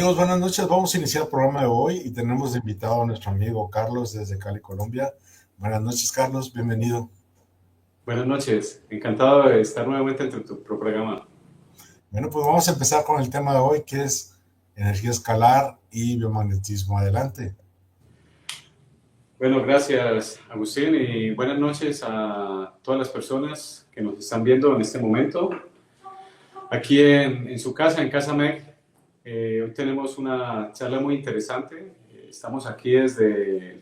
Amigos, buenas noches. Vamos a iniciar el programa de hoy y tenemos de invitado a nuestro amigo Carlos desde Cali, Colombia. Buenas noches, Carlos. Bienvenido. Buenas noches. Encantado de estar nuevamente en tu programa. Bueno, pues vamos a empezar con el tema de hoy, que es energía escalar y biomagnetismo. Adelante. Bueno, gracias, Agustín, y buenas noches a todas las personas que nos están viendo en este momento. Aquí en su casa, en Casa MEC, hoy tenemos una charla muy interesante. Estamos aquí desde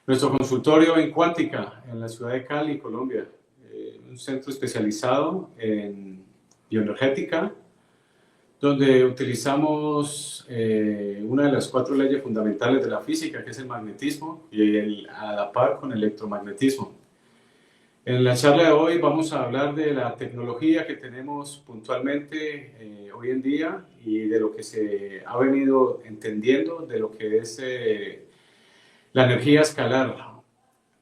nuestro consultorio en Cuántica, en la ciudad de Cali, Colombia. Un centro especializado en bioenergética, donde utilizamos una de las 4 leyes fundamentales de la física, que es el magnetismo, y a la par con el electromagnetismo. En la charla de hoy vamos a hablar de la tecnología que tenemos puntualmente hoy en día y de lo que se ha venido entendiendo de lo que es la energía escalar,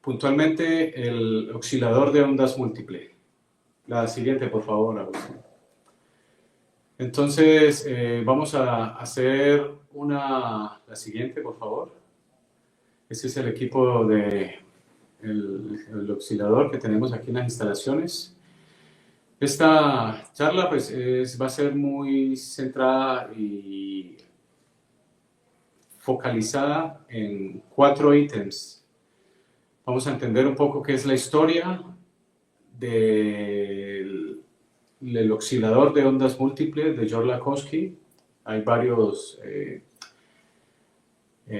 puntualmente el oscilador de ondas múltiple. La siguiente, por favor, Agustín. Entonces, vamos a hacer la siguiente, por favor. Este es el equipo el oscilador que tenemos aquí en las instalaciones. Esta charla pues, va a ser muy centrada y focalizada en 4 ítems. Vamos a entender un poco qué es la historia del oscilador de ondas múltiples de George Lakhovsky. Hay varios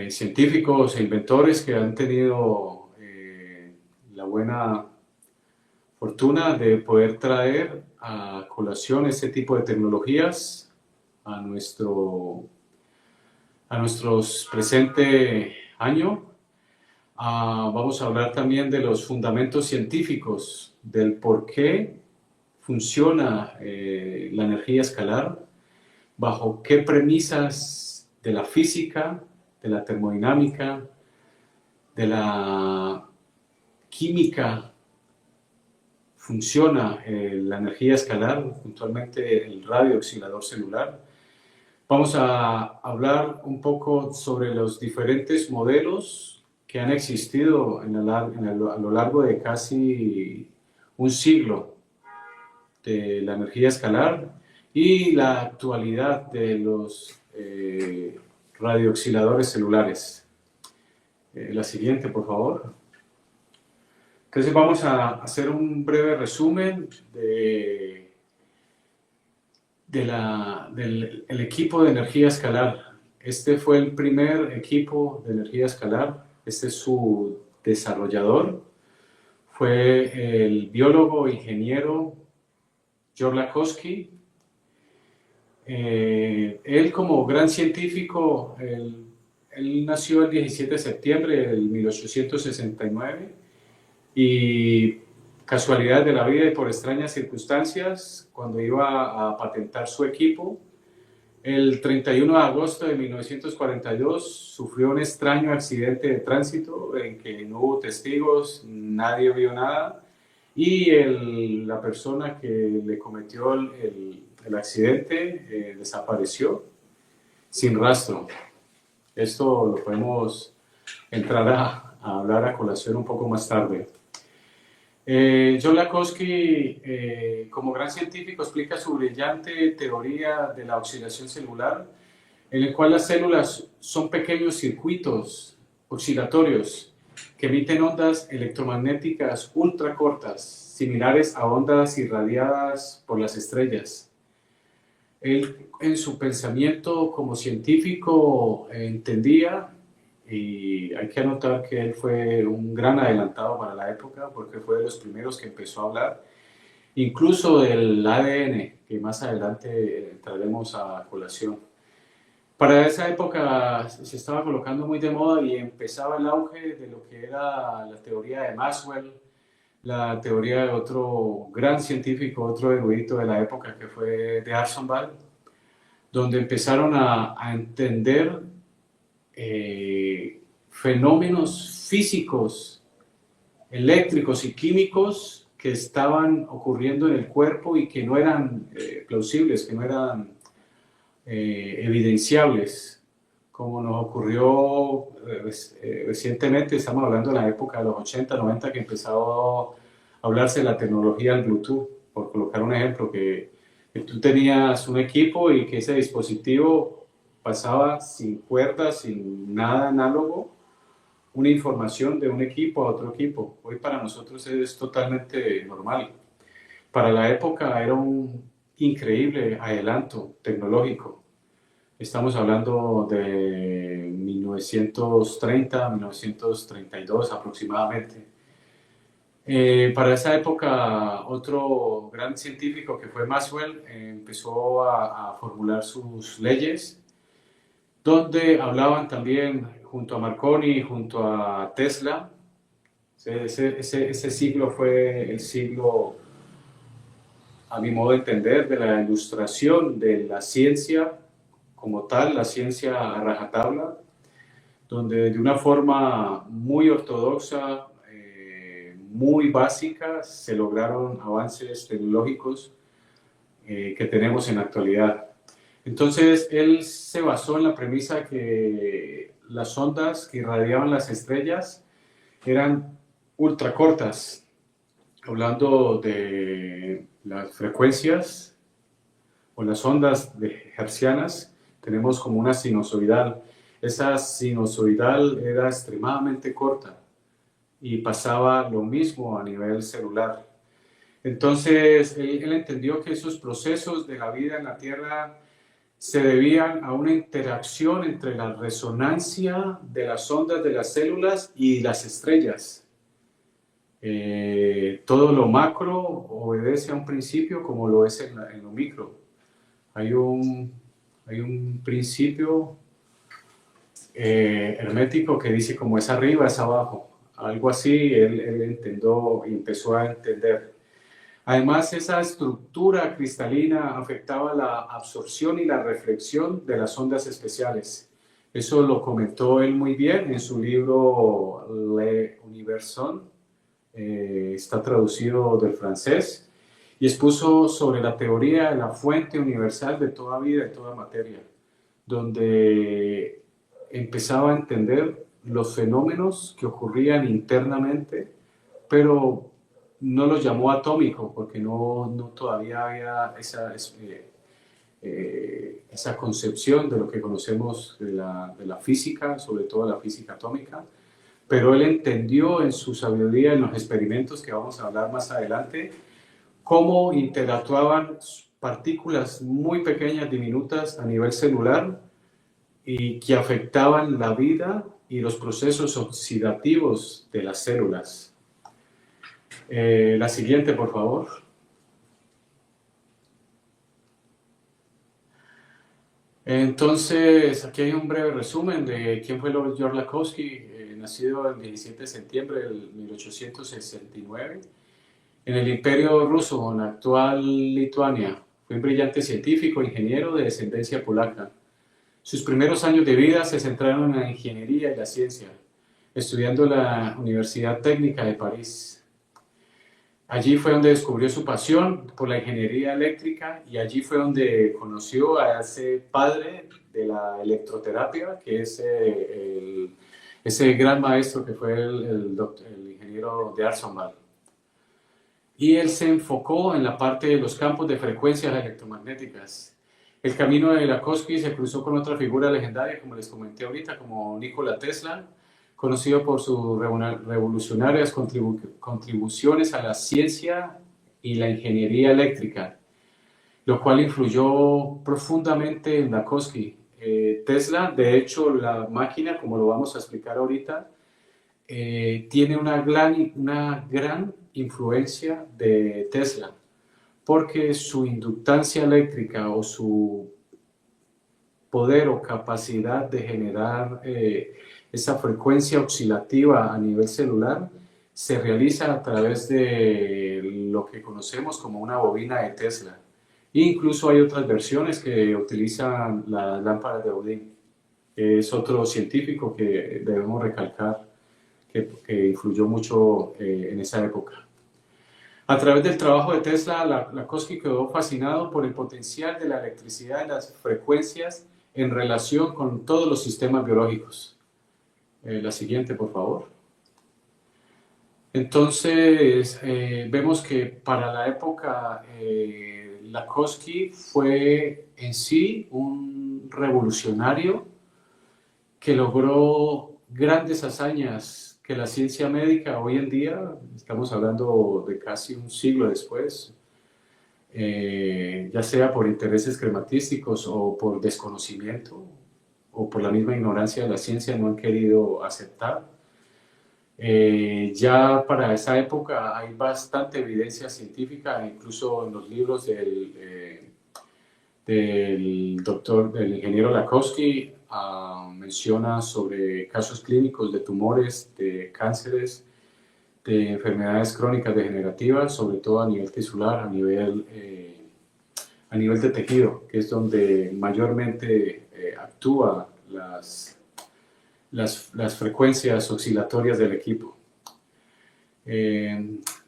científicos e inventores que han tenido la buena fortuna de poder traer a colación este tipo de tecnologías a nuestros presente año. Vamos a hablar también de los fundamentos científicos del por qué funciona la energía escalar, bajo qué premisas de la física, de la termodinámica, de la química funciona la energía escalar, puntualmente el radio oscilador celular. Vamos a hablar un poco sobre los diferentes modelos que han existido a lo largo de casi un siglo de la energía escalar y la actualidad de los radioosciladores celulares. La siguiente, por favor. Entonces vamos a hacer un breve resumen del equipo de energía escalar. Este fue el primer equipo de energía escalar. Este es su desarrollador. Fue el biólogo ingeniero George Lakhovsky. Él como gran científico, él nació el 17 de septiembre de 1869 y casualidad de la vida y por extrañas circunstancias, cuando iba a patentar su equipo, el 31 de agosto de 1942 sufrió un extraño accidente de tránsito en que no hubo testigos, nadie vio nada y la persona que le cometió el accidente desapareció sin rastro. Esto lo podemos entrar a hablar a colación un poco más tarde. John Lakhovsky, como gran científico, explica su brillante teoría de la oscilación celular, en el cual las células son pequeños circuitos oscilatorios que emiten ondas electromagnéticas ultracortas, similares a ondas irradiadas por las estrellas. Él, en su pensamiento como científico, entendía, y hay que anotar que él fue un gran adelantado para la época, porque fue de los primeros que empezó a hablar, incluso del ADN, que más adelante entraremos a colación. Para esa época se estaba colocando muy de moda y empezaba el auge de lo que era la teoría de Maxwell, la teoría de otro gran científico, otro erudito de la época, que fue de Arsonval, donde empezaron a entender fenómenos físicos, eléctricos y químicos que estaban ocurriendo en el cuerpo y que no eran plausibles, que no eran evidenciables, como nos ocurrió recientemente. Estamos hablando de la época de los 80, 90, que empezó a hablarse de la tecnología del Bluetooth, por colocar un ejemplo, que tú tenías un equipo y que ese dispositivo pasaba sin cuerdas, sin nada análogo, una información de un equipo a otro equipo. Hoy para nosotros es totalmente normal. Para la época era un increíble adelanto tecnológico. Estamos hablando de 1930, 1932 aproximadamente. Para esa época, otro gran científico que fue Maxwell empezó a formular sus leyes, donde hablaban también junto a Marconi, junto a Tesla. Ese siglo fue el siglo, a mi modo de entender, de la ilustración de la ciencia como tal, la ciencia a rajatabla, donde de una forma muy ortodoxa, muy básica, se lograron avances tecnológicos que tenemos en la actualidad. Entonces, él se basó en la premisa que las ondas que irradiaban las estrellas eran ultracortas, hablando de las frecuencias o las ondas hertzianas. Tenemos como una sinusoidal. Esa sinusoidal era extremadamente corta y pasaba lo mismo a nivel celular. Entonces, él entendió que esos procesos de la vida en la Tierra se debían a una interacción entre la resonancia de las ondas de las células y las estrellas. Todo lo macro obedece a un principio como lo es en lo micro. Hay un principio hermético que dice como es arriba, es abajo. Algo así él entendió y empezó a entender. Además, esa estructura cristalina afectaba la absorción y la reflexión de las ondas especiales. Eso lo comentó él muy bien en su libro Le Universon, está traducido del francés, y expuso sobre la teoría de la fuente universal de toda vida y toda materia, donde empezaba a entender los fenómenos que ocurrían internamente, pero no los llamó atómico porque no todavía había esa concepción de lo que conocemos de la física, sobre todo la física atómica, pero él entendió en su sabiduría, en los experimentos que vamos a hablar más adelante, cómo interactuaban partículas muy pequeñas, diminutas a nivel celular y que afectaban la vida y los procesos oxidativos de las células. La siguiente, por favor. Entonces, aquí hay un breve resumen de quién fue Lord Lakowski, nacido el 17 de septiembre de 1869 en el Imperio Ruso, en la actual Lituania. Fue un brillante científico, ingeniero de descendencia polaca. Sus primeros años de vida se centraron en la ingeniería y la ciencia, estudiando en la Universidad Técnica de París. Allí fue donde descubrió su pasión por la ingeniería eléctrica y allí fue donde conoció a ese padre de la electroterapia, que es ese gran maestro que fue el ingeniero de Arsenal. Y él se enfocó en la parte de los campos de frecuencias electromagnéticas. El camino de Lakowski se cruzó con otra figura legendaria, como les comenté ahorita, como Nikola Tesla, conocido por sus revolucionarias contribuciones a la ciencia y la ingeniería eléctrica, lo cual influyó profundamente en Lakowski. Tesla, de hecho, la máquina, como lo vamos a explicar ahorita, tiene una gran influencia de Tesla, porque su inductancia eléctrica o su poder o capacidad de generar esa frecuencia oscilativa a nivel celular se realiza a través de lo que conocemos como una bobina de Tesla. E incluso hay otras versiones que utilizan las lámparas de Odin. Es otro científico que debemos recalcar que influyó mucho en esa época. A través del trabajo de Tesla, Lakhovsky quedó fascinado por el potencial de la electricidad y las frecuencias en relación con todos los sistemas biológicos. La siguiente, por favor. Entonces, vemos que para la época, Lakhovsky fue en sí un revolucionario que logró grandes hazañas que la ciencia médica hoy en día, estamos hablando de casi un siglo después, ya sea por intereses crematísticos o por desconocimiento o por la misma ignorancia de la ciencia, no han querido aceptar. Ya para esa época hay bastante evidencia científica, incluso en los libros del ingeniero Lakhovsky, menciona sobre casos clínicos de tumores, de cánceres, de enfermedades crónicas degenerativas, sobre todo a nivel tisular, a nivel de tejido, que es donde mayormente actúa las frecuencias oscilatorias del equipo.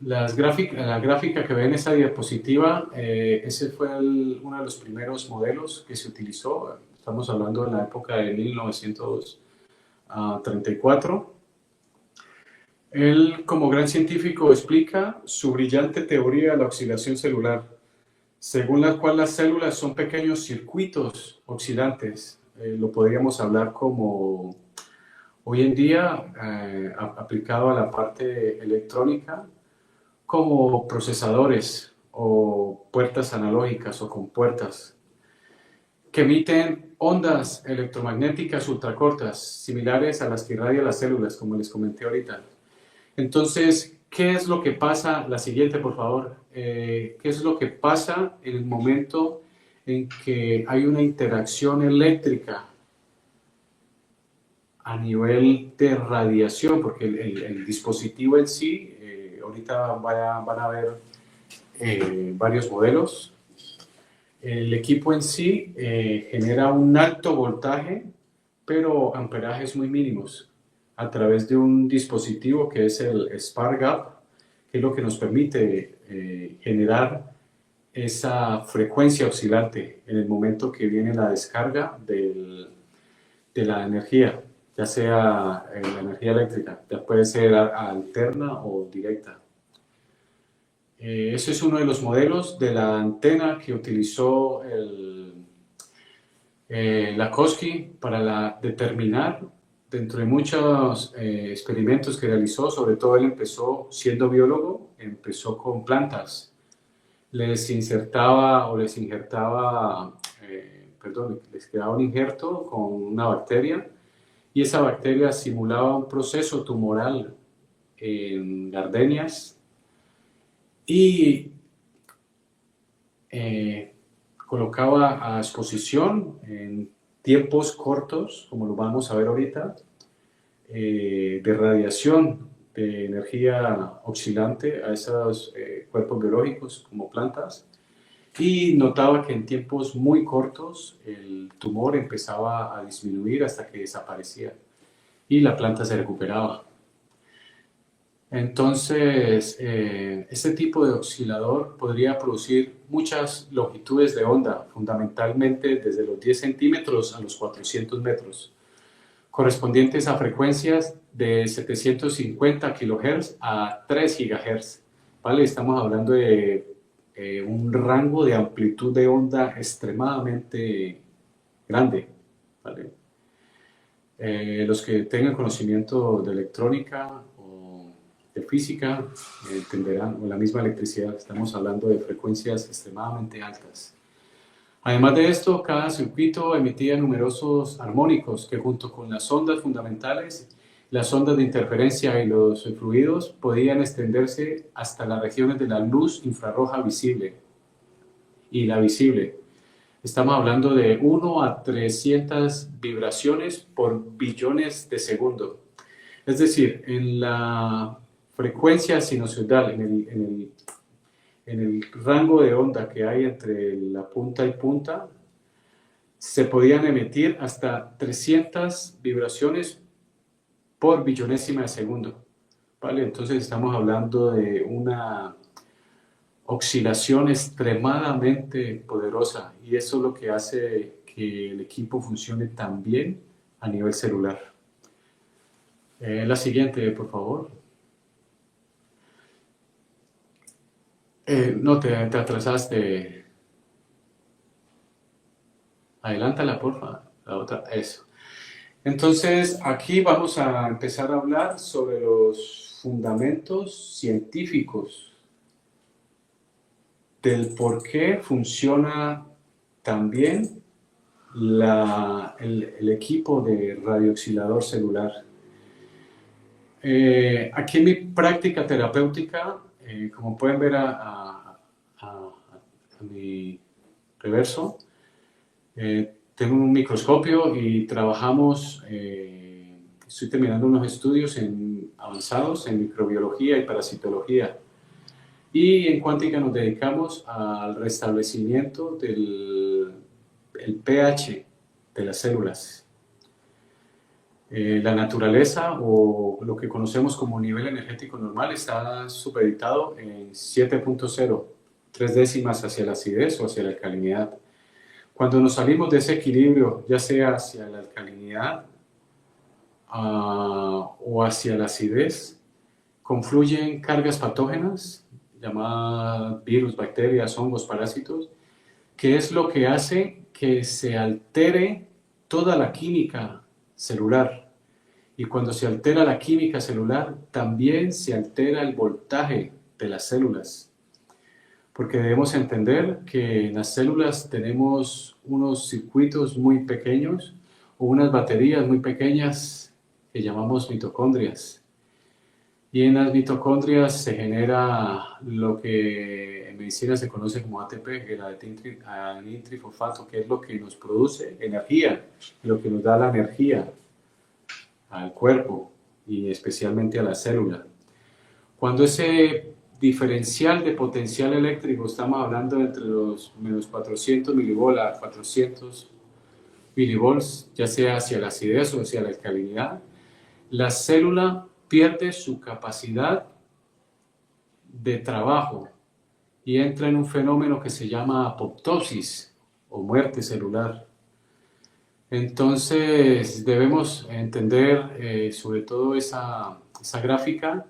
La gráfica que ven en esa diapositiva, ese fue uno de los primeros modelos que se utilizó. Estamos hablando de la época de 1934. Él, como gran científico, explica su brillante teoría de la oxidación celular, según la cual las células son pequeños circuitos oscilantes. Lo podríamos hablar como hoy en día, aplicado a la parte electrónica, como procesadores o puertas analógicas o compuertas que emiten ondas electromagnéticas ultracortas, similares a las que irradian las células, como les comenté ahorita. Entonces, ¿qué es lo que pasa? La siguiente, por favor. ¿Qué es lo que pasa en el momento en que hay una interacción eléctrica a nivel de radiación? Porque el dispositivo en sí, ahorita van a ver varios modelos. El equipo en sí genera un alto voltaje, pero amperajes muy mínimos, a través de un dispositivo que es el Spark Gap, que es lo que nos permite generar esa frecuencia oscilante en el momento que viene la descarga de la energía, ya sea la energía eléctrica, ya puede ser alterna o directa. Ese es uno de los modelos de la antena que utilizó Lakhovsky para determinar, dentro de muchos experimentos que realizó, sobre todo él empezó, siendo biólogo, empezó con plantas. Les insertaba o les injertaba, les quedaba un injerto con una bacteria y esa bacteria simulaba un proceso tumoral en gardenias y colocaba a exposición en tiempos cortos, como lo vamos a ver ahorita, de radiación de energía oscilante a esos cuerpos biológicos como plantas, y notaba que en tiempos muy cortos el tumor empezaba a disminuir hasta que desaparecía y la planta se recuperaba. Entonces, este tipo de oscilador podría producir muchas longitudes de onda, fundamentalmente desde los 10 centímetros a los 400 metros, correspondientes a frecuencias de 750 kHz a 3 GHz. ¿Vale? Estamos hablando de un rango de amplitud de onda extremadamente grande. ¿Vale? Los que tengan conocimiento de electrónica o de física entenderán, o la misma electricidad, estamos hablando de frecuencias extremadamente altas. Además de esto, cada circuito emitía numerosos armónicos que, junto con las ondas fundamentales, las ondas de interferencia y los fluidos, podían extenderse hasta las regiones de la luz infrarroja visible y la visible. Estamos hablando de 1 a 300 vibraciones por billones de segundo. Es decir, en la frecuencia sinusoidal, en el rango de onda que hay entre la punta y punta, se podían emitir hasta 300 vibraciones por billonésima de segundo. ¿Vale? Entonces estamos hablando de una oscilación extremadamente poderosa, y eso es lo que hace que el equipo funcione tan bien a nivel celular. La siguiente, por favor. No, te atrasaste. Adelántala, porfa. La otra, eso. Entonces, aquí vamos a empezar a hablar sobre los fundamentos científicos del por qué funciona tan bien el equipo de radiooscilador celular. Aquí en mi práctica terapéutica, como pueden ver a mi reverso, tengo un microscopio y trabajamos, estoy terminando unos estudios avanzados en microbiología y parasitología. Y en cuántica nos dedicamos al restablecimiento del pH de las células. La naturaleza, o lo que conocemos como nivel energético normal, está supeditado en 7.0, 3 décimas hacia la acidez o hacia la alcalinidad. Cuando nos salimos de ese equilibrio, ya sea hacia la alcalinidad o hacia la acidez, confluyen cargas patógenas, llamadas virus, bacterias, hongos, parásitos, que es lo que hace que se altere toda la química celular. Y cuando se altera la química celular, también se altera el voltaje de las células. Porque debemos entender que en las células tenemos unos circuitos muy pequeños o unas baterías muy pequeñas que llamamos mitocondrias. Y en las mitocondrias se genera lo que en medicina se conoce como ATP, el adenyl-trifosfato, que es lo que nos produce energía, lo que nos da la energía al cuerpo y especialmente a la célula. Cuando ese diferencial de potencial eléctrico, estamos hablando entre los menos 400 milivolts a 400 milivolts, ya sea hacia la acidez o hacia la alcalinidad, la célula pierde su capacidad de trabajo y entra en un fenómeno que se llama apoptosis o muerte celular. Entonces debemos entender sobre todo esa gráfica.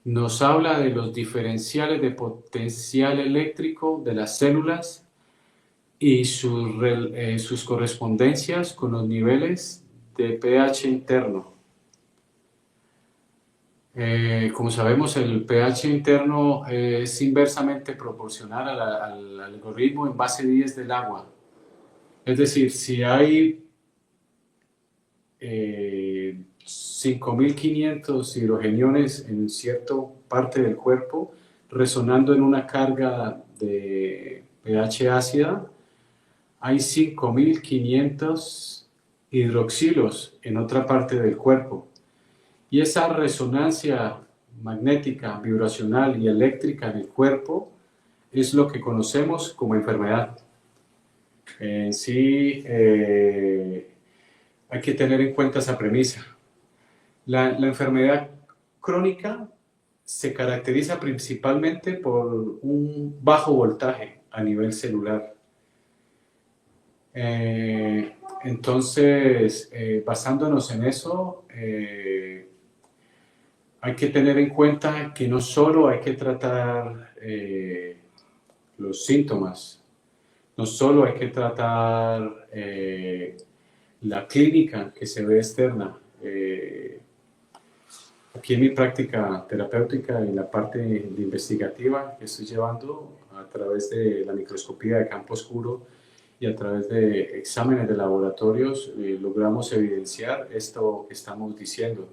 Nos habla de los diferenciales de potencial eléctrico de las células y sus correspondencias con los niveles de pH interno. Como sabemos, el pH interno es inversamente proporcional al algoritmo en base 10 del agua. Es decir, si hay 5.500 hidrogeniones en cierta parte del cuerpo resonando en una carga de pH ácida, hay 5.500 hidroxilos en otra parte del cuerpo. Y esa resonancia magnética, vibracional y eléctrica en el cuerpo es lo que conocemos como enfermedad. En sí, hay que tener en cuenta esa premisa. La enfermedad crónica se caracteriza principalmente por un bajo voltaje a nivel celular. Entonces, basándonos en eso, hay que tener en cuenta que no solo hay que tratar los síntomas, no solo hay que tratar la clínica que se ve externa. Aquí en mi práctica terapéutica, en la parte de investigativa que estoy llevando a través de la microscopía de campo oscuro y a través de exámenes de laboratorios, logramos evidenciar esto que estamos diciendo.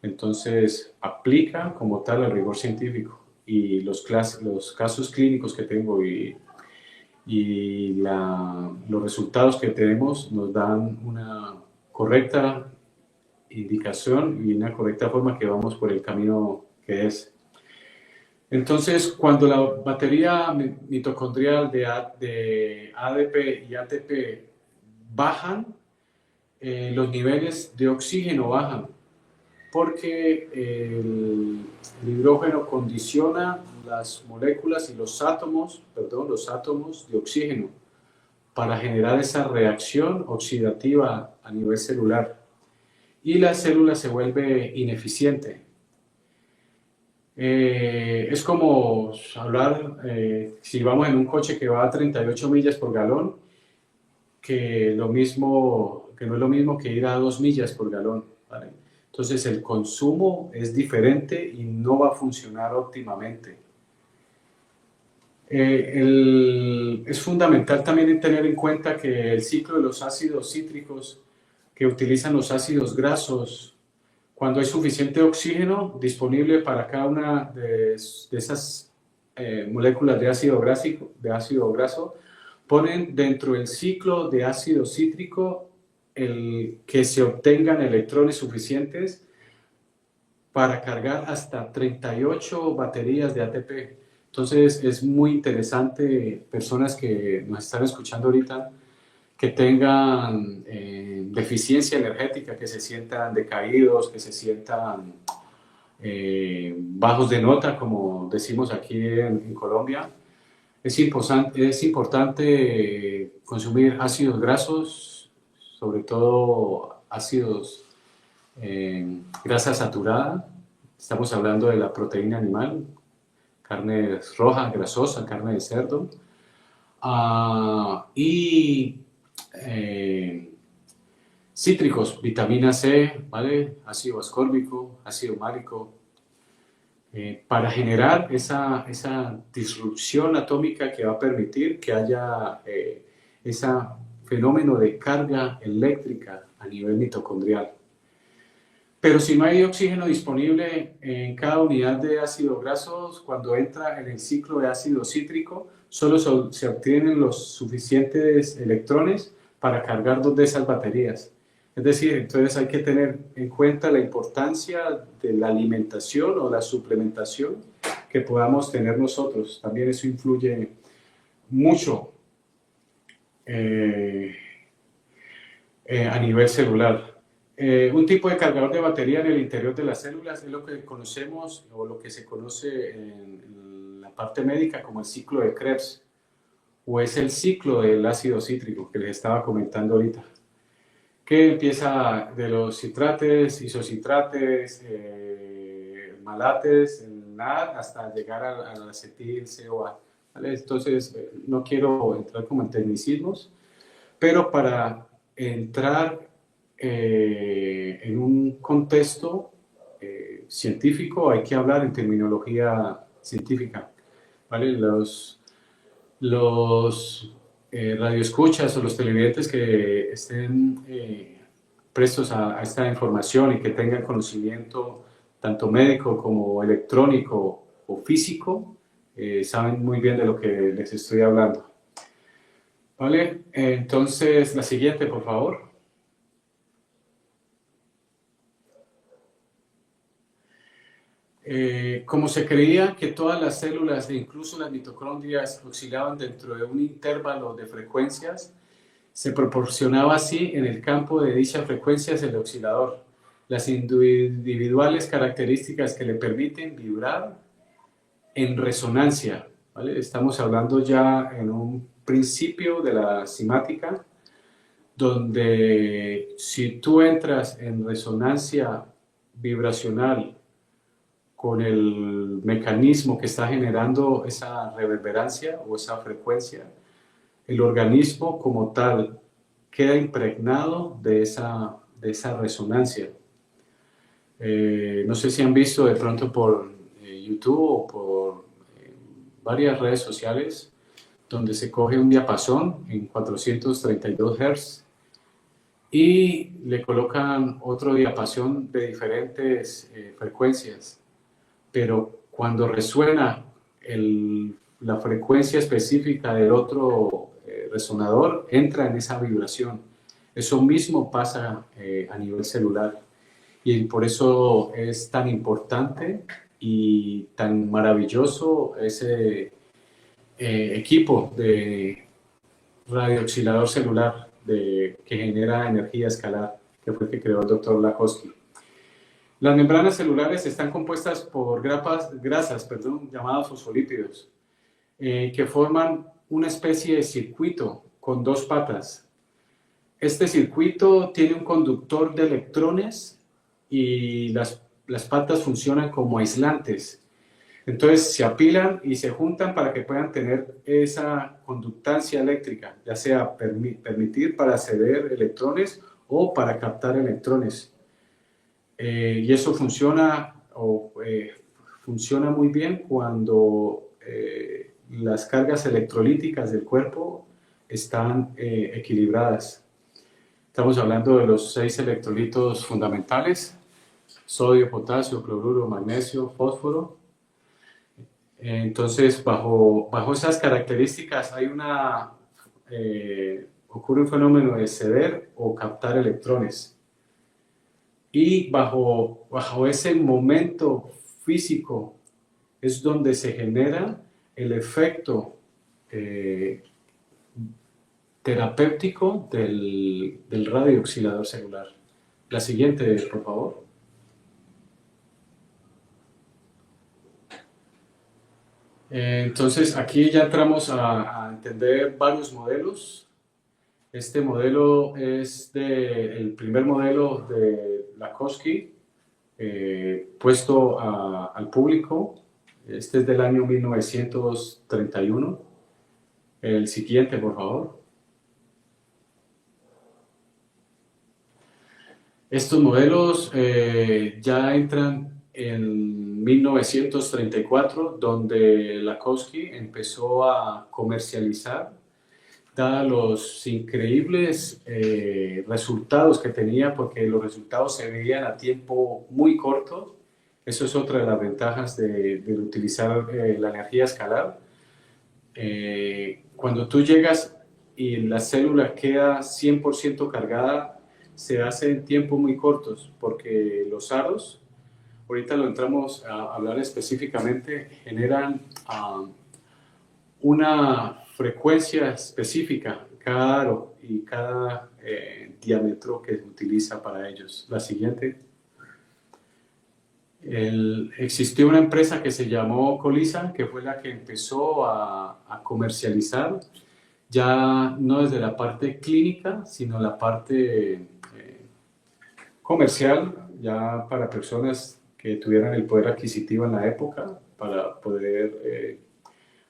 Entonces, aplica como tal el rigor científico, y los casos clínicos que tengo y los resultados que tenemos nos dan una correcta indicación y una correcta forma que vamos por el camino que es. Entonces, cuando la batería mitocondrial de ADP y ATP bajan, los niveles de oxígeno bajan. porque el hidrógeno condiciona las moléculas y los átomos de oxígeno para generar esa reacción oxidativa a nivel celular. Y la célula se vuelve ineficiente. Es como hablar, si vamos en un coche que va a 38 millas por galón, que no es lo mismo que ir a 2 millas por galón, ¿vale? Entonces el consumo es diferente y no va a funcionar óptimamente. Es fundamental también tener en cuenta que el ciclo de los ácidos cítricos que utilizan los ácidos grasos, cuando hay suficiente oxígeno disponible para cada una de esas moléculas de ácido graso, ponen dentro del ciclo de ácido cítrico que se obtengan electrones suficientes para cargar hasta 38 baterías de ATP. Entonces es muy interesante, personas que nos están escuchando ahorita, que tengan deficiencia energética, que se sientan decaídos, que se sientan bajos de nota, como decimos aquí en Colombia. Es importante consumir ácidos grasos, sobre todo ácidos grasa saturada. Estamos hablando de la proteína animal, carne roja, grasosa, carne de cerdo. Y cítricos, vitamina C, ¿vale? Ácido ascórbico, ácido málico, para generar esa disrupción atómica que va a permitir que haya ese fenómeno de carga eléctrica a nivel mitocondrial. Pero si no hay oxígeno disponible en cada unidad de ácidos grasos, cuando entra en el ciclo de ácido cítrico, solo se obtienen los suficientes electrones para cargar 2 de esas baterías. Es decir, entonces hay que tener en cuenta la importancia de la alimentación o la suplementación que podamos tener nosotros. También eso influye mucho a nivel celular. Un tipo de cargador de batería en el interior de las células es lo que conocemos o lo que se conoce en la parte médica como el ciclo de Krebs, o es el ciclo del ácido cítrico que les estaba comentando ahorita, que empieza de los citrates, isocitrates, malates, NAD, hasta llegar al acetil CoA, ¿vale? Entonces, no quiero entrar como en tecnicismos, pero para entrar en un contexto científico hay que hablar en terminología científica, ¿vale? Los radioescuchas o los televidentes que estén prestos a esta información y que tengan conocimiento tanto médico como electrónico o físico, saben muy bien de lo que les estoy hablando. ¿Vale? Entonces, la siguiente, por favor. Como se creía que todas las células e incluso las mitocondrias oscilaban dentro de un intervalo de frecuencias, se proporcionaba así en el campo de dichas frecuencias el oscilador, las individuales características que le permiten vibrar en resonancia, ¿vale? Estamos hablando ya en un principio de la cimática, donde si tú entras en resonancia vibracional con el mecanismo que está generando esa reverberancia o esa frecuencia, el organismo como tal queda impregnado de esa resonancia. No sé si han visto de pronto por YouTube o por varias redes sociales donde se coge un diapasón en 432 Hz y le colocan otro diapasón de diferentes frecuencias, pero cuando resuena la frecuencia específica del otro resonador, entra en esa vibración. Eso mismo pasa a nivel celular, y por eso es tan importante y tan maravilloso ese equipo de radiooscilador celular que genera energía escalar, que fue el que creó el doctor Lakosky. Las membranas celulares están compuestas por grasas, llamadas fosfolípidos, que forman una especie de circuito con dos patas. Este circuito tiene un conductor de electrones y las patas funcionan como aislantes. Entonces se apilan y se juntan para que puedan tener esa conductancia eléctrica, ya sea permitir para ceder electrones o para captar electrones. Y eso funciona muy bien cuando las cargas electrolíticas del cuerpo están equilibradas. Estamos hablando de los 6 electrolitos fundamentales: sodio, potasio, cloruro, magnesio, fósforo. Entonces, bajo esas características ocurre un fenómeno de ceder o captar electrones. Y bajo ese momento físico es donde se genera el efecto terapéutico del radiooscilador celular. La siguiente, por favor. Entonces, aquí ya entramos a entender varios modelos. Este modelo es el primer modelo de Lakosky, puesto al público. Este es del año 1931. El siguiente, por favor. Estos modelos ya entran en 1934, donde Lakosky empezó a comercializar, dados los increíbles resultados que tenía, porque los resultados se veían a tiempo muy corto. Eso es otra de las ventajas de utilizar la energía escalar. Cuando tú llegas y la célula queda 100% cargada, se hace en tiempos muy cortos, porque los aros, ahorita lo entramos a hablar específicamente, generan una frecuencia específica cada aro y cada diámetro que se utiliza para ellos. La siguiente. Existió una empresa que se llamó Colisa, que fue la que empezó a comercializar, ya no desde la parte clínica, sino la parte comercial, ya para personas que tuvieran el poder adquisitivo en la época para poder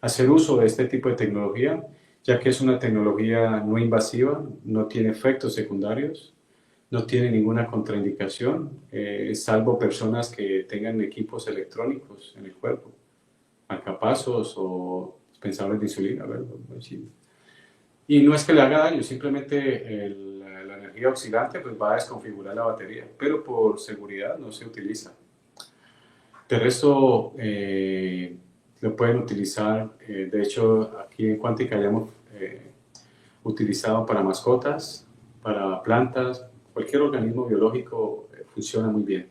hacer uso de este tipo de tecnología, ya que es una tecnología no invasiva, no tiene efectos secundarios, no tiene ninguna contraindicación, salvo personas que tengan equipos electrónicos en el cuerpo, marcapasos o dispensadores de insulina, ¿verdad? Y no es que le haga daño, simplemente la energía oxidante pues va a desconfigurar la batería, pero por seguridad no se utiliza. De resto, lo pueden utilizar, de hecho aquí en Quantica ya hemos utilizado para mascotas, para plantas, cualquier organismo biológico funciona muy bien.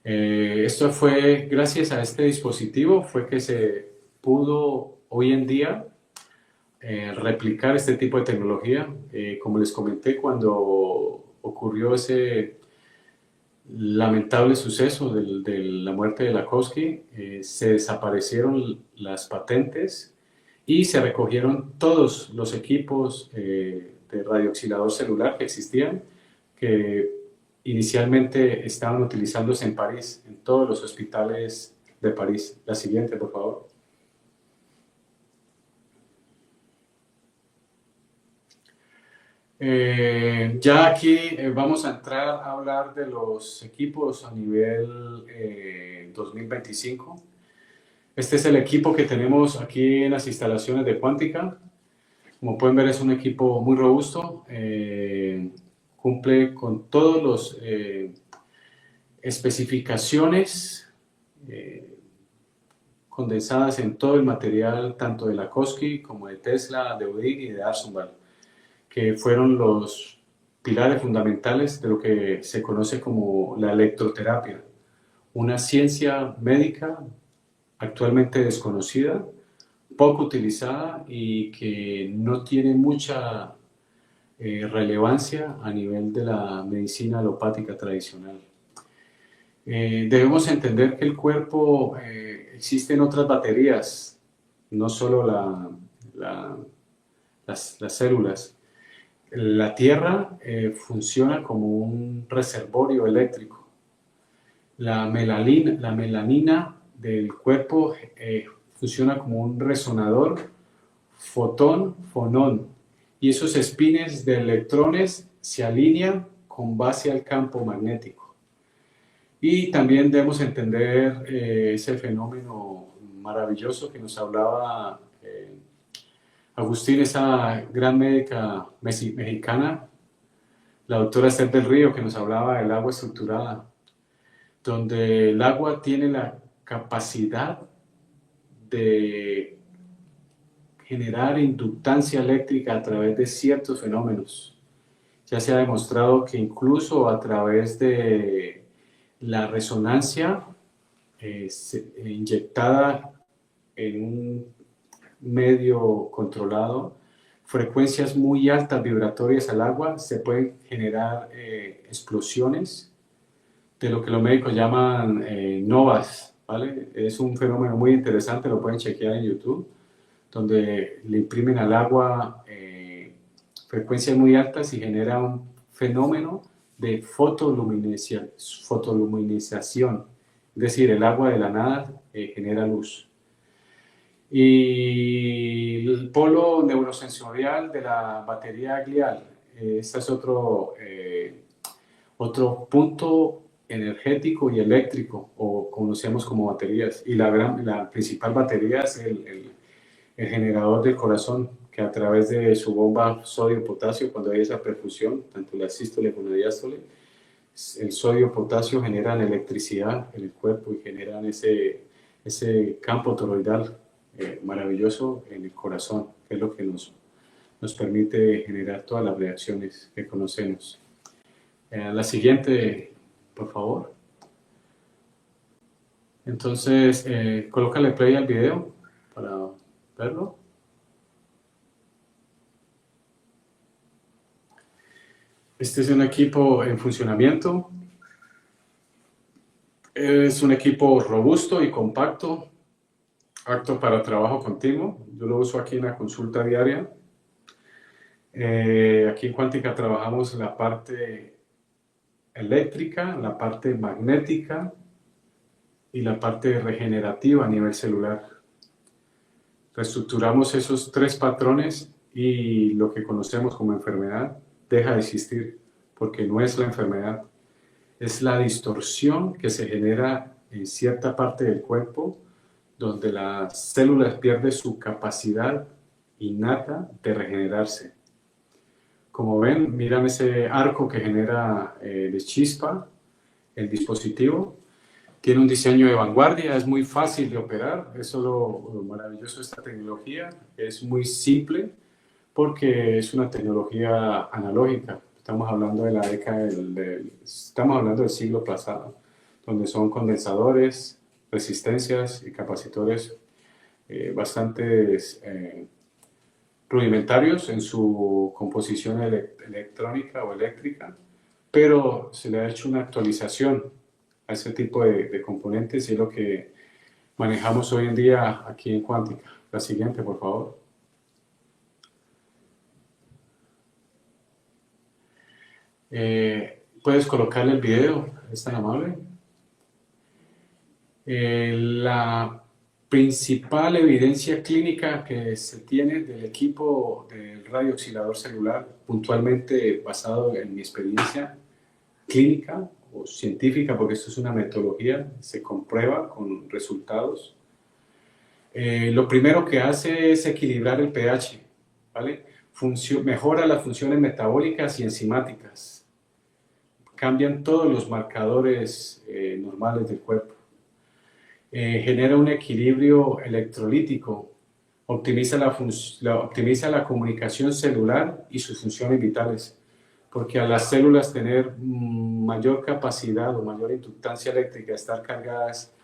Esto fue, gracias a este dispositivo, fue que se pudo hoy en día replicar este tipo de tecnología. Como les comenté, cuando ocurrió ese lamentable suceso de la muerte de Lakosky, se desaparecieron las patentes y se recogieron todos los equipos de radiooscilador celular que existían, que inicialmente estaban utilizándose en París, en todos los hospitales de París. La siguiente, por favor. Ya aquí vamos a entrar a hablar de los equipos a nivel 2025. Este es el equipo que tenemos aquí en las instalaciones de Quantica. Como pueden ver, es un equipo muy robusto, cumple con todas las especificaciones condensadas en todo el material, tanto de Lakosky como de Tesla, de Odic y de Arsenal, que fueron los pilares fundamentales de lo que se conoce como la electroterapia, una ciencia médica actualmente desconocida, poco utilizada y que no tiene mucha relevancia a nivel de la medicina alopática tradicional. Debemos entender que el cuerpo, existen otras baterías, no solo las células. La Tierra funciona como un reservorio eléctrico. La melanina del cuerpo funciona como un resonador fotón-fonón, y esos espines de electrones se alinean con base al campo magnético. Y también debemos entender ese fenómeno maravilloso que nos hablaba Agustín, esa gran médica mexicana, la doctora Esther del Río, que nos hablaba del agua estructurada, donde el agua tiene la capacidad de generar inductancia eléctrica a través de ciertos fenómenos. Ya se ha demostrado que incluso a través de la resonancia inyectada en un medio controlado, frecuencias muy altas vibratorias al agua, se pueden generar explosiones de lo que los médicos llaman novas, ¿vale? Es un fenómeno muy interesante, lo pueden chequear en YouTube, donde le imprimen al agua frecuencias muy altas y genera un fenómeno de fotoluminización, es decir, el agua de la nada genera luz. Y el polo neurosensorial de la batería glial, este es otro punto energético y eléctrico, o conocemos como baterías. Y la principal batería es el generador del corazón, que a través de su bomba sodio-potasio, cuando hay esa perfusión, tanto la sístole como la diástole, el sodio-potasio generan electricidad en el cuerpo y generan ese campo toroidal maravilloso en el corazón, que es lo que nos permite generar todas las reacciones que conocemos. La siguiente, por favor. Entonces, colócale play al video para verlo. Este es un equipo en funcionamiento. Es un equipo robusto y compacto, apto para trabajo continuo. Yo lo uso aquí en la consulta diaria. Aquí en Cuántica trabajamos la parte eléctrica, la parte magnética y la parte regenerativa a nivel celular. Reestructuramos esos tres patrones y lo que conocemos como enfermedad deja de existir, porque no es la enfermedad, es la distorsión que se genera en cierta parte del cuerpo donde las células pierden su capacidad innata de regenerarse. Como ven, miran ese arco que genera de chispa el dispositivo. Tiene un diseño de vanguardia, es muy fácil de operar, eso es lo maravilloso de esta tecnología, es muy simple porque es una tecnología analógica. Estamos hablando de la década estamos hablando del siglo pasado, donde son condensadores, resistencias y capacitores bastante rudimentarios en su composición electrónica o eléctrica, pero se le ha hecho una actualización a ese tipo de componentes y es lo que manejamos hoy en día aquí en Cuántica. La siguiente, por favor. ¿Puedes colocarle el video? ¿Es tan amable? La principal evidencia clínica que se tiene del equipo del radiooscilador celular, puntualmente basado en mi experiencia clínica o científica, porque esto es una metodología, se comprueba con resultados. Lo primero que hace es equilibrar el pH, ¿vale? Mejora las funciones metabólicas y enzimáticas. Cambian todos los marcadores normales del cuerpo. Genera un equilibrio electrolítico, optimiza la comunicación celular y sus funciones vitales, porque a las células tener mayor capacidad o mayor inductancia eléctrica, estar cargadas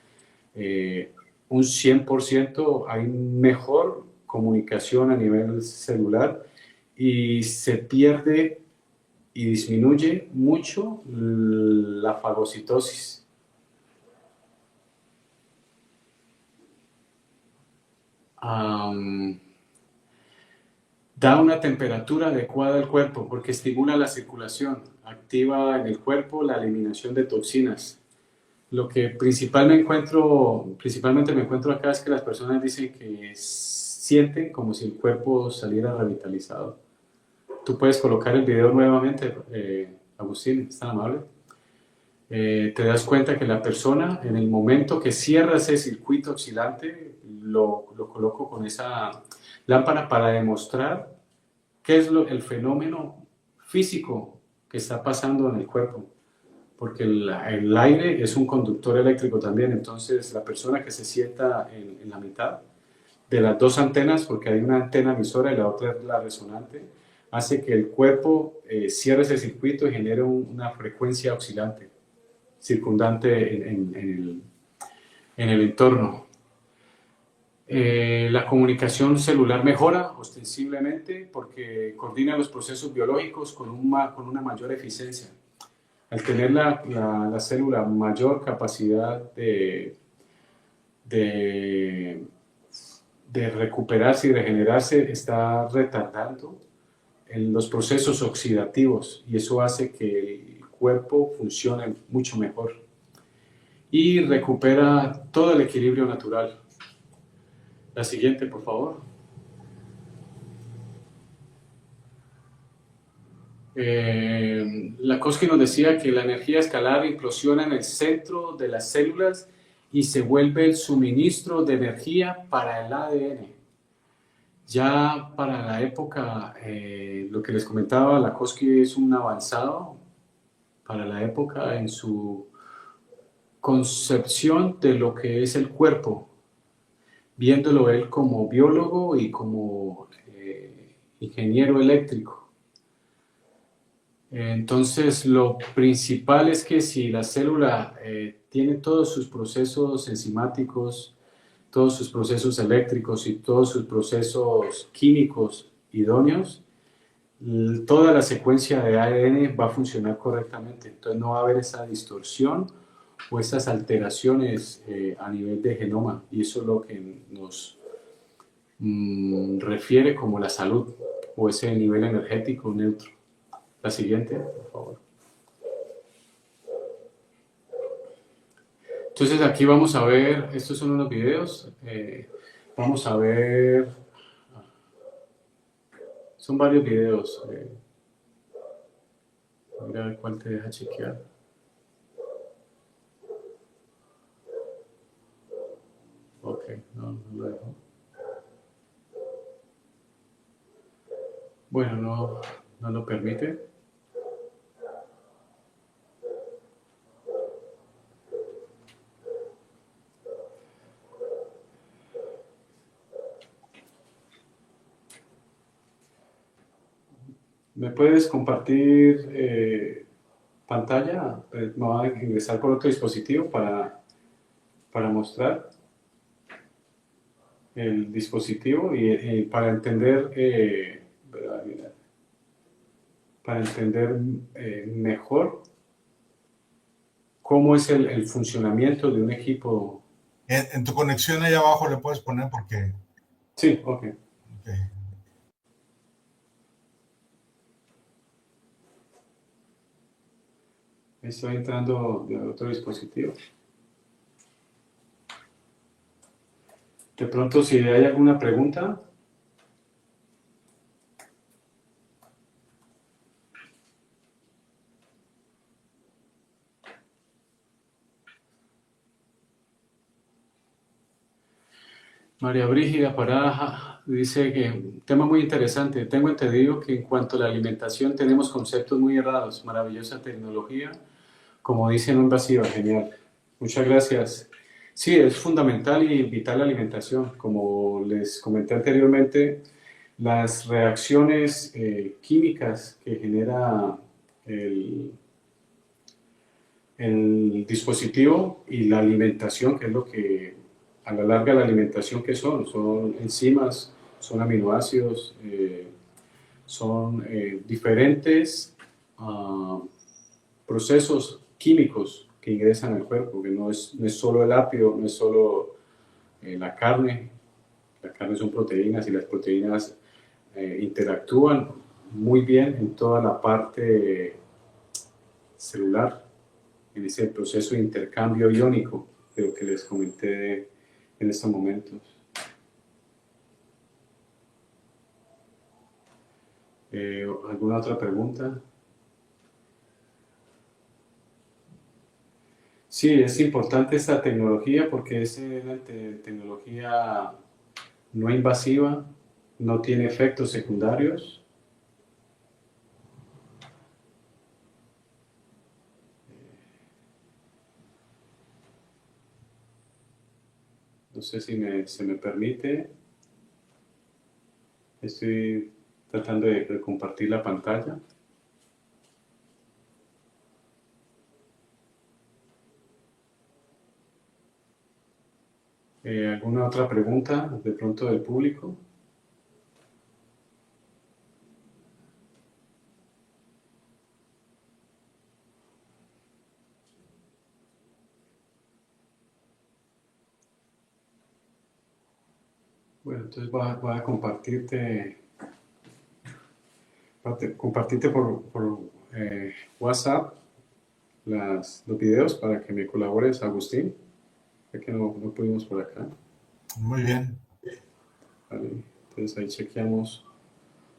un 100%, hay mejor comunicación a nivel celular y se pierde y disminuye mucho la fagocitosis, da una temperatura adecuada al cuerpo porque estimula la circulación, activa en el cuerpo la eliminación de toxinas. Lo que principalmente me encuentro acá es que las personas dicen que sienten como si el cuerpo saliera revitalizado. Tú puedes colocar el video nuevamente, Agustín, es tan amable. Te das cuenta que la persona, en el momento que cierra ese circuito oscilante, lo coloco con esa lámpara para demostrar qué es el fenómeno físico que está pasando en el cuerpo. Porque el aire es un conductor eléctrico también, entonces la persona que se sienta en la mitad de las dos antenas, porque hay una antena emisora y la otra es la resonante, hace que el cuerpo cierre ese circuito y genere una frecuencia oscilante circundante en el entorno. La comunicación celular mejora ostensiblemente porque coordina los procesos biológicos con una mayor eficiencia. Al tener la célula mayor capacidad de recuperarse y regenerarse, está retardando en los procesos oxidativos y eso hace que el cuerpo funcione mucho mejor y recupera todo el equilibrio natural. La siguiente, por favor. Lakosky nos decía que la energía escalar implosiona en el centro de las células y se vuelve el suministro de energía para el ADN. Ya para la época, lo que les comentaba, Lakosky es un avanzado para la época en su concepción de lo que es el cuerpo, viéndolo él como biólogo y como ingeniero eléctrico. Entonces, lo principal es que si la célula tiene todos sus procesos enzimáticos, todos sus procesos eléctricos y todos sus procesos químicos idóneos, toda la secuencia de ADN va a funcionar correctamente. Entonces, no va a haber esa distorsión o esas alteraciones a nivel de genoma. Y eso es lo que nos refiere como la salud o ese nivel energético neutro. La siguiente, por favor. Entonces aquí vamos a ver, estos son unos videos, vamos a ver, son varios videos, mira a ver cuál te deja chequear. Ok, no lo dejo. Bueno, no lo permite. ¿Me puedes compartir pantalla? Me voy a ingresar por otro dispositivo para mostrar el dispositivo y para entender mejor cómo es el funcionamiento de un equipo. En tu conexión ahí abajo le puedes poner porque... Sí, ok. Estoy entrando de otro dispositivo. De pronto, si hay alguna pregunta. María Brígida Parada dice que un tema muy interesante. Tengo entendido que en cuanto a la alimentación tenemos conceptos muy errados. Maravillosa tecnología, como dice, no invasiva. Genial. Muchas gracias. Sí, es fundamental y vital la alimentación. Como les comenté anteriormente, las reacciones químicas que genera el dispositivo y la alimentación, que es lo que a la larga la alimentación que son enzimas, son aminoácidos, son diferentes procesos químicos que ingresan al cuerpo, que no es solo el apio, no es solo la carne, La carne son proteínas y las proteínas interactúan muy bien en toda la parte celular, en ese proceso de intercambio iónico de lo que les comenté en estos momentos. ¿Alguna otra pregunta? Sí, es importante esta tecnología porque es una tecnología no invasiva, no tiene efectos secundarios. No sé si se me permite. Estoy tratando de compartir la pantalla. ¿Alguna otra pregunta de pronto del público? Bueno, entonces voy a compartirte por WhatsApp los videos para que me colabores, Agustín, ya que no pudimos por acá. Muy bien. Vale, entonces ahí chequeamos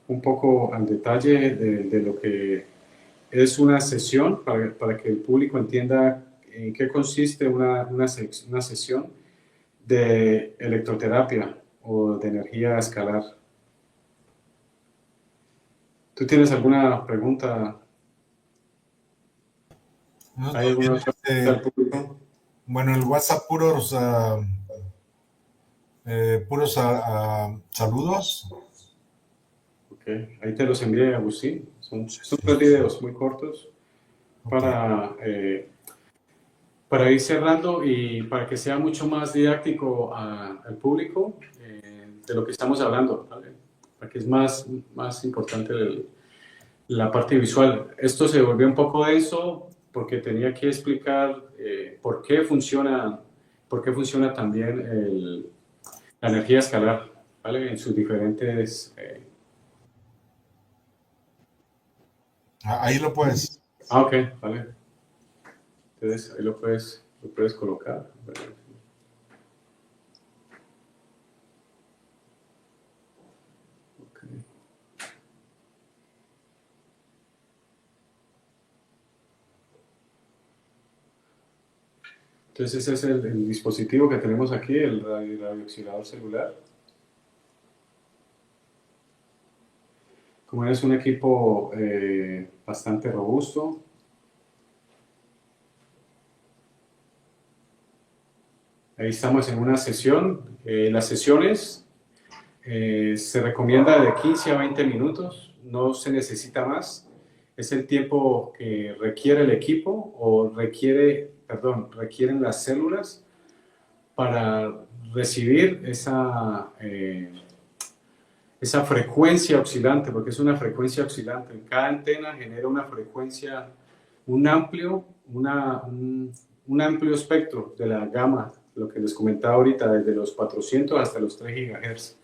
un poco al detalle de lo que es una sesión para que el público entienda en qué consiste una sesión de electroterapia o de energía escalar. ¿Tú tienes alguna pregunta? No, ¿Hay todo bien, alguna otra pregunta al público? bueno, el WhatsApp puros saludos. Ok, ahí te los envié, Agustín. Son 3 videos muy cortos Ok. para ir cerrando y para que sea mucho más didáctico al público de lo que estamos hablando, ¿vale? Para que es más importante la parte visual. Esto se volvió un poco denso porque tenía que explicar por qué funciona también la energía escalar, ¿vale? En sus diferentes... Ahí lo puedes. ok, vale. Entonces ahí lo puedes colocar. ¿Vale? Okay. Entonces ese es el dispositivo que tenemos aquí, el radioauxiliador celular. Como es un equipo bastante robusto. Ahí estamos en una sesión. Las sesiones se recomienda de 15 a 20 minutos, no se necesita más. Es el tiempo que requiere el equipo o requieren las células para recibir esa frecuencia oscilante, porque es una frecuencia oscilante. Cada antena genera una frecuencia, un amplio espectro de la gama, lo que les comentaba ahorita, desde los 400 hasta los 3 GHz.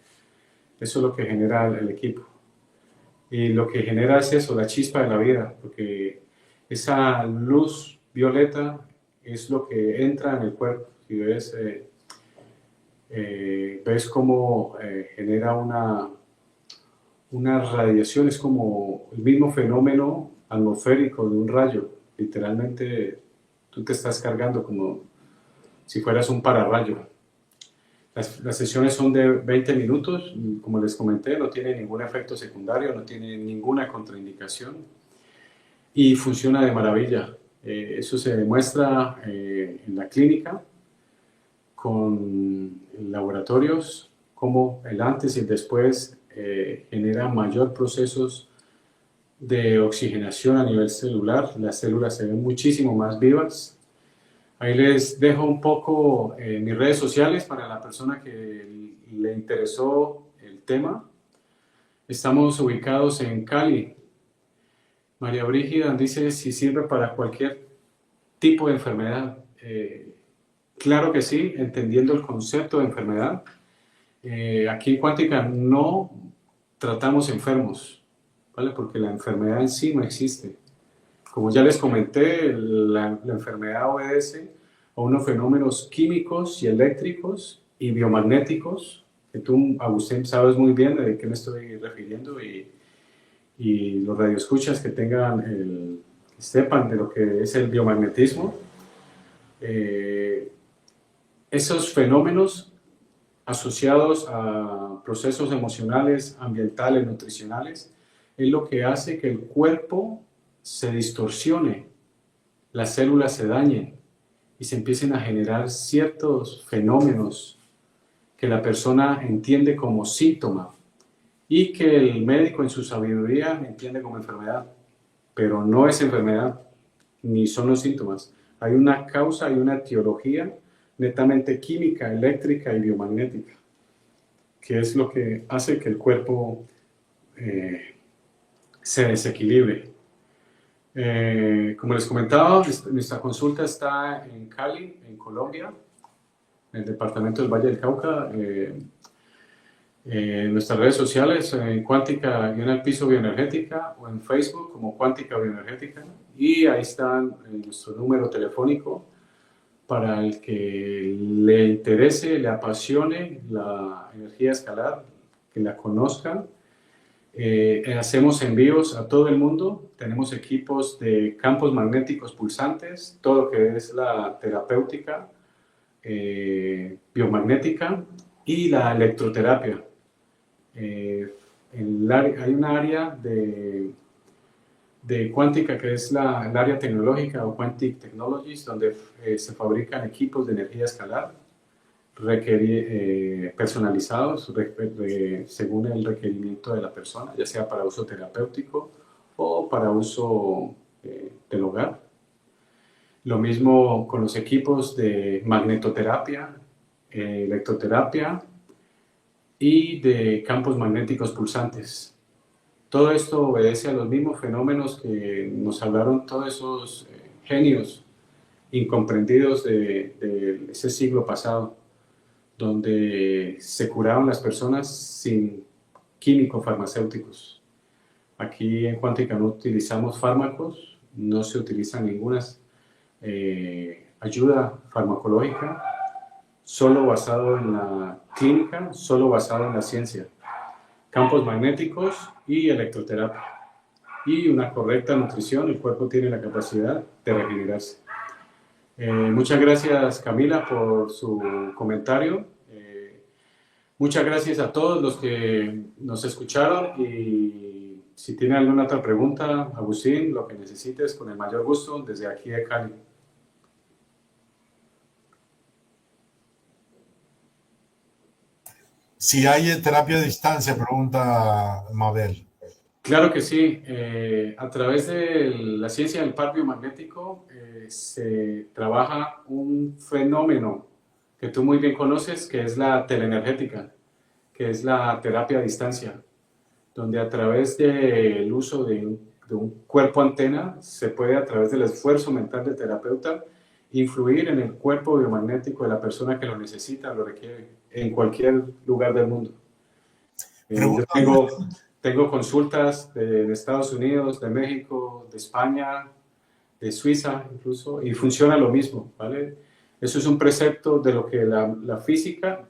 Eso es lo que genera el equipo. Y lo que genera es eso, la chispa de la vida, porque esa luz violeta es lo que entra en el cuerpo. Si ves cómo genera una radiación, es como el mismo fenómeno atmosférico de un rayo. Literalmente tú te estás cargando como si fueras un pararrayo. Las sesiones son de 20 minutos, y como les comenté, no tiene ningún efecto secundario, no tiene ninguna contraindicación y funciona de maravilla. Eso se demuestra en la clínica con laboratorios, como el antes y el después genera mayor procesos de oxigenación a nivel celular. Las células se ven muchísimo más vivas. Ahí les dejo un poco mis redes sociales para la persona que le interesó el tema. Estamos ubicados en Cali. María Brígida dice si sirve para cualquier tipo de enfermedad. Claro que sí, entendiendo el concepto de enfermedad. Aquí en Cuántica no tratamos enfermos, ¿vale? Porque la enfermedad en sí no existe. Como ya les comenté, la enfermedad obedece a unos fenómenos químicos y eléctricos y biomagnéticos, que tú, Agustín, sabes muy bien de qué me estoy refiriendo, y los radioescuchas que que sepan de lo que es el biomagnetismo. Eh, Esos fenómenos asociados a procesos emocionales, ambientales, nutricionales, es lo que hace que el cuerpo se distorsione, las células se dañen y se empiecen a generar ciertos fenómenos que la persona entiende como síntoma y que el médico en su sabiduría entiende como enfermedad, pero no es enfermedad, ni son los síntomas. Hay una causa, hay una etiología netamente química, eléctrica y biomagnética, que es lo que hace que el cuerpo eh, se desequilibre. Como les comentaba, nuestra consulta está en Cali, en Colombia, en el departamento del Valle del Cauca. En nuestras redes sociales, en Cuántica-Piso Bioenergética, o en Facebook como Cuántica Bioenergética, y ahí está nuestro número telefónico para el que le interese, le apasione la energía escalar, que la conozcan. Hacemos envíos a todo el mundo, tenemos equipos de campos magnéticos pulsantes, todo lo que es la terapéutica, biomagnética y la electroterapia. Hay un área de cuántica que es el área tecnológica o Quantic Technologies, donde se fabrican equipos de energía escalar personalizados según el requerimiento de la persona, ya sea para uso terapéutico o para uso del hogar. Lo mismo con los equipos de magnetoterapia, electroterapia y de campos magnéticos pulsantes. Todo esto obedece a los mismos fenómenos que nos hablaron todos esos genios incomprendidos de ese siglo pasado, donde se curaban las personas sin químicos farmacéuticos. Aquí en Cuántica no utilizamos fármacos, no se utiliza ninguna ayuda farmacológica, solo basado en la clínica, solo basado en la ciencia. Campos magnéticos y electroterapia. Y una correcta nutrición, el cuerpo tiene la capacidad de regenerarse. Muchas gracias, Camila, por su comentario. Muchas gracias a todos los que nos escucharon, y si tienen alguna otra pregunta, Agustín, lo que necesites, con el mayor gusto, desde aquí de Cali. Si hay terapia a distancia, pregunta Mabel. Claro que sí. A través de la ciencia del par biomagnético se trabaja un fenómeno que tú muy bien conoces, que es la teleenergética, que es la terapia a distancia, donde a través del uso de un cuerpo antena se puede, a través del esfuerzo mental del terapeuta, influir en el cuerpo biomagnético de la persona que lo necesita, lo requiere, en cualquier lugar del mundo. Yo tengo consultas de Estados Unidos, de México, de España, de Suiza incluso, y funciona lo mismo, ¿vale? Eso es un precepto de lo que la física,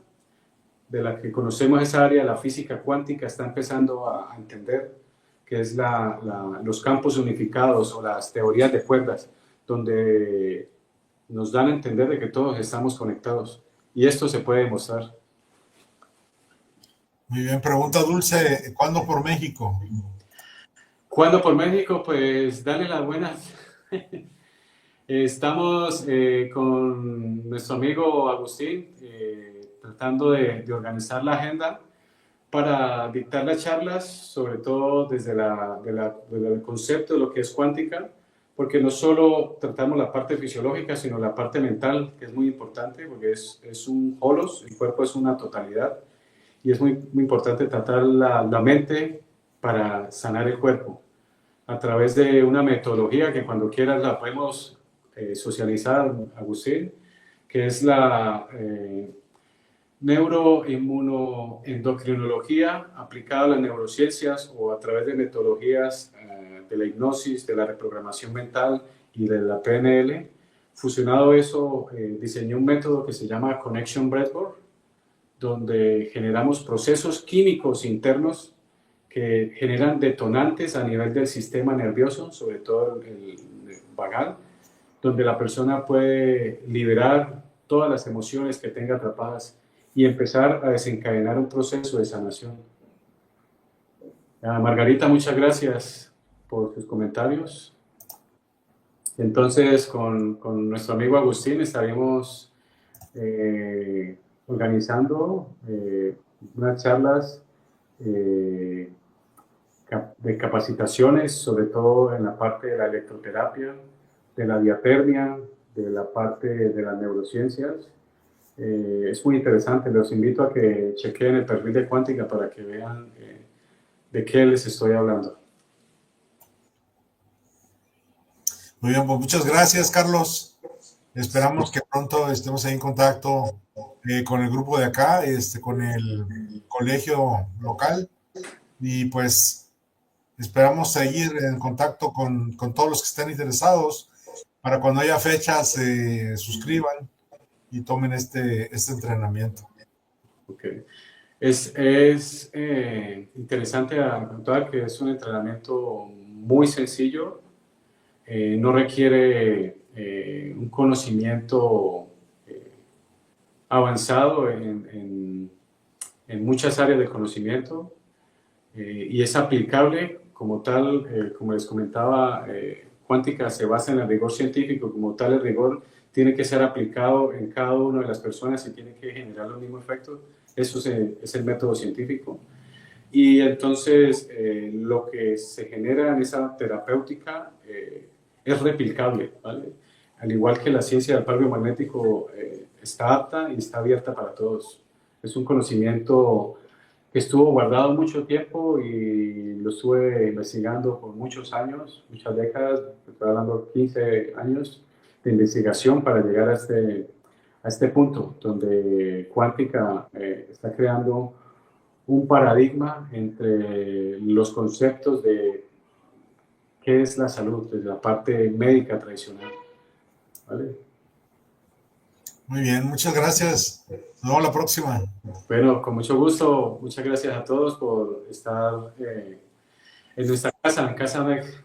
de la que conocemos esa área, la física cuántica, está empezando a entender, que es los campos unificados o las teorías de cuerdas, donde nos dan a entender de que todos estamos conectados. Y esto se puede demostrar. Muy bien, pregunta Dulce, ¿cuándo por México? ¿Cuándo por México? Pues dale las buenas. Estamos con nuestro amigo Agustín tratando de organizar la agenda para dictar las charlas, sobre todo desde el concepto de lo que es cuántica, porque no solo tratamos la parte fisiológica, sino la parte mental, que es muy importante, porque es un holos, el cuerpo es una totalidad, y es muy, muy importante tratar la mente para sanar el cuerpo, a través de una metodología que cuando quieras la podemos socializar, Agustín, que es neuroinmunoendocrinología aplicada a las neurociencias o a través de metodologías de la hipnosis, de la reprogramación mental y de la PNL. Fusionado eso, diseñé un método que se llama Connection Breathwork, donde generamos procesos químicos internos que generan detonantes a nivel del sistema nervioso, sobre todo el vagal, donde la persona puede liberar todas las emociones que tenga atrapadas y empezar a desencadenar un proceso de sanación. Margarita, muchas gracias por tus comentarios. Entonces, con nuestro amigo Agustín estaremos organizando unas charlas de capacitaciones, sobre todo en la parte de la electroterapia, de la diatermia, de la parte de las neurociencias. Es muy interesante, los invito a que chequeen el perfil de Cuántica para que vean de qué les estoy hablando. Muy bien, pues muchas gracias, Carlos. Esperamos que pronto estemos ahí en contacto con el grupo de acá, con el colegio local, y pues esperamos seguir en contacto con todos los que estén interesados para cuando haya fechas se suscriban y tomen este entrenamiento. Okay. Es interesante notar que es un entrenamiento muy sencillo, no requiere un conocimiento avanzado en muchas áreas de conocimiento, y es aplicable como tal, como les comentaba, Cuántica se basa en el rigor científico, como tal el rigor tiene que ser aplicado en cada una de las personas y tiene que generar los mismos efectos. Eso es el método científico. Y entonces lo que se genera en esa terapéutica es replicable, ¿vale? Al igual que la ciencia del palio magnético está apta y está abierta para todos. Es un conocimiento que estuvo guardado mucho tiempo y lo estuve investigando por muchos años, muchas décadas, estoy hablando de 15 años de investigación para llegar a este punto donde Cuántica está creando un paradigma entre los conceptos de qué es la salud, desde la parte médica tradicional. ¿Vale? Muy bien, muchas gracias. Nos vemos la próxima. Bueno, con mucho gusto. Muchas gracias a todos por estar en nuestra casa, en Casa MEC.